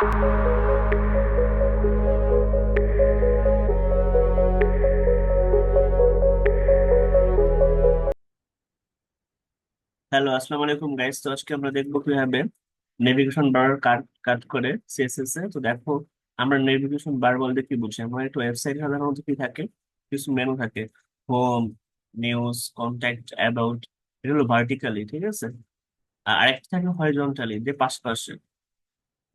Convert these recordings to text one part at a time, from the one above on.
Hello, আসসালামু আলাইকুম guys. তো আজকে আমরা দেখবো কিভাবে নেভিগেশন বার কাট কাট করে সিএসএস এ। তো দেখো, আমরা নেভিগেশন বার বলতে কি বুঝি? আমরা একটা ওয়েবসাইট সাধারণত কি থাকে, কিছু মেনু থাকে। হোম, নিউজ, কন্ট্যাক্ট, অ্যাবাউট, এগুলো ভার্টিক্যালি, ঠিক আছে। আর আরেকটা থাকে হরিজন্টালি, যে পাশে।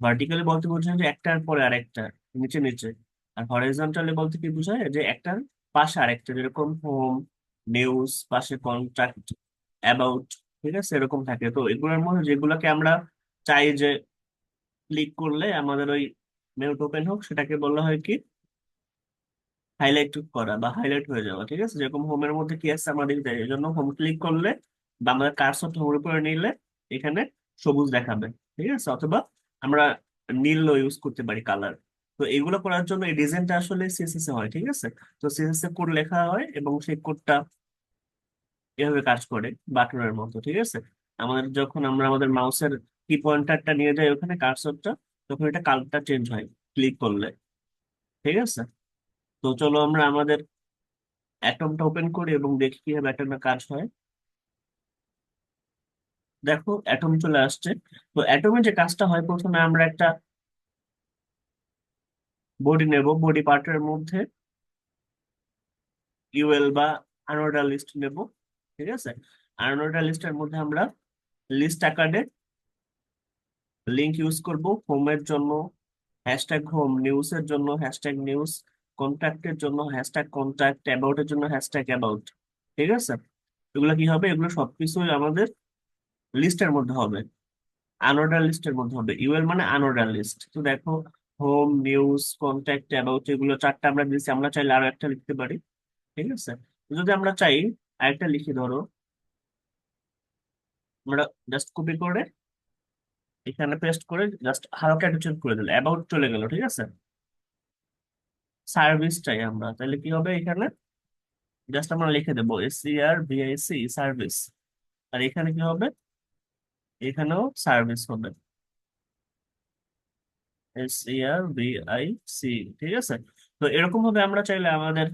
ভার্টিক্যালি বলতে বোঝায় যে একটার পরে আরেকটা, নিচে নিচে। আর হরিজন্টালি বলতে কি বোঝায় যে একটার পাশে আরেকটা, যেরকম হোম, নিউজ, পাশে কন্ট্যাক্ট, অ্যাবাউট, ঠিক আছে, এরকম থাকে। তো এগুলোর মধ্যে যেগুলোকে আমরা চাই যে ক্লিক করলে আমাদের ওই মেনুটা ওপেন হোক, সেটাকে বলা হয় কি, হাইলাইট করা বা হাইলাইট হয়ে যাওয়া, ঠিক আছে। যেরকম হোমের মধ্যে কি আছে আমরা দেখতে চাই, এই জন্য হোম ক্লিক করলে বা আমাদের কার্সরটা হোমের উপরে নিলে এখানে সবুজ দেখাবে, ঠিক আছে। অথবা আমরা নীল ইউজ করতে পারি, কালার। তো এগুলো করার জন্য এই ডিজাইনটা আসলে সিএসএস এ হয়, ঠিক আছে। তো সিএসএস এ কোড লেখা হয় এবং সেই কোডটা এভাবে কাজ করে বাটনের মতো, ঠিক আছে। আমাদের যখন আমরা আমাদের মাউসের কি পয়েন্টারটা নিয়ে যাই ওখানে কার্সরটা, তখন এটা কালারটা চেঞ্জ হয় ক্লিক করলে, ঠিক আছে। তো চলো আমরা আমাদের অ্যাটমটা ওপেন করি এবং দেখি কিভাবে অ্যাটমের কাজ হয়। দেখো, অ্যাটম চলে আসছে। তো অ্যাটমের যে কাজটা হয়, প্রথমে আমরা একটা বডি নেব, বডি পার্টের মধ্যে ইউএল বা আনোডা লিস্ট নেব, ঠিক আছে। আনোডা লিস্টের মধ্যে আমরা লিস্ট আকারে লিংক ইউজ করব। হোমের জন্য হ্যাশট্যাগ হোম, নিউজের জন্য হ্যাশট্যাগ নিউজ, কন্ট্যাক্টের জন্য হ্যাশট্যাগ কন্ট্যাক্ট, অ্যাবাউটের জন্য হ্যাশট্যাগ অ্যাবাউট, ঠিক আছে। এগুলো কি হবে, এগুলো সবকিছুই আমাদের লিস্টের মধ্যে হবে, আনঅর্ডার লিস্টের মধ্যে হবে। ইউএল মানে আনঅর্ডার লিস্ট। তো দেখো, হোম, নিউজ, কন্ট্যাক্ট, অ্যাবাউট, এগুলো চারটা আমরা দিচ্ছি। আমরা চাইলে আরো একটা লিখতে পারি, ঠিক আছে। যদি আমরা চাই আরেকটা লিখি, ধরো আমরা জাস্ট কপি করে এখানে পেস্ট করে জাস্ট হালকা একটু চেঞ্জ করে দিলে অ্যাবাউট চলে গেল, ঠিক আছে। সার্ভিস চাই আমরা, তাহলে কি হবে, এখানে জাস্ট আমরা লিখে দেবো SERVIC, সার্ভিস। আর এখানে কি হবে, এখানেও সার্ভিস হবে, SERVIC, ঠিক আছে। তো এরকম ভাবে আমরা চাইলে আমাদের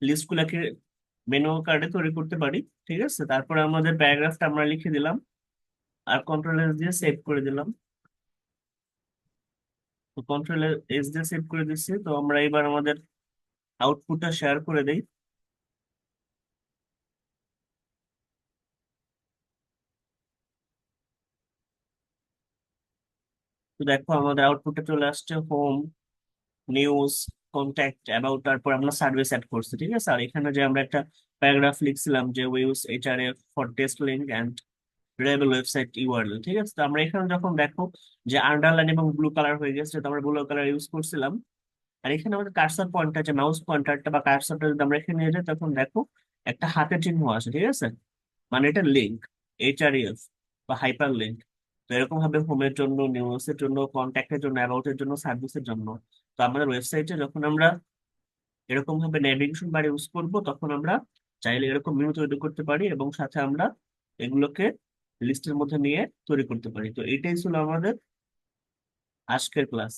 লিস্ট গুলাকে মেনু কার্ডে তৈরি করতে পারি, ঠিক আছে। তারপরে আমাদের প্যারাগ্রাফটা আমরা লিখে দিলাম আর কন্ট্রোল এস দিয়ে সেভ করে দিলাম। তো কন্ট্রোল এস দিয়ে সেভ করে দিচ্ছি। তো আমরা এবার আমাদের আউটপুটটা শেয়ার করে দেই। তো দেখো, আমাদের আউটপুটটা চলে আসছে, হোম, নিউজ, কন্ট্যাক্ট, অ্যাবাউট, তারপর আমরা সার্ভিস অ্যাড করছি, ঠিক আছে। আর এখানে যে আমরা একটা প্যারাগ্রাফ লিখছিলাম যে we use HRF for test link and reliable website URL, ঠিক আছে। তো আমরা এখানে যখন দেখো যে আন্ডারলাইন এবং ব্লু কালার হয়ে গেছে, তো আমরা ব্লু কালার ইউজ করছিলাম। আর এখানে আমাদের কার্সর পয়েন্টার, যে মাউস পয়েন্টারটা বা কার্সরটা যদি আমরা এখানে নিয়ে যাই, তখন দেখো একটা হাতের চিহ্ন আছে, ঠিক আছে। মানে এটা লিঙ্ক, HREF বা হাইপার লিঙ্ক। তো এরকম ভাবে হোমের জন্য, নিউজের জন্য, কন্ট্যাক্টের জন্য, অ্যাবাউটের জন্য, সার্ভিসের জন্য। তো আমাদের ওয়েবসাইটে যখন আমরা এরকম ভাবে নেভিগেশন বার ইউজ করব, তখন আমরা চাইলে এরকম মেনু তৈরি করতে পারি এবং সাথে আমরা এগুলোকে লিস্টের মধ্যে নিয়ে তৈরি করতে পারি। তো এটাই ছিল আমাদের আজকের ক্লাস।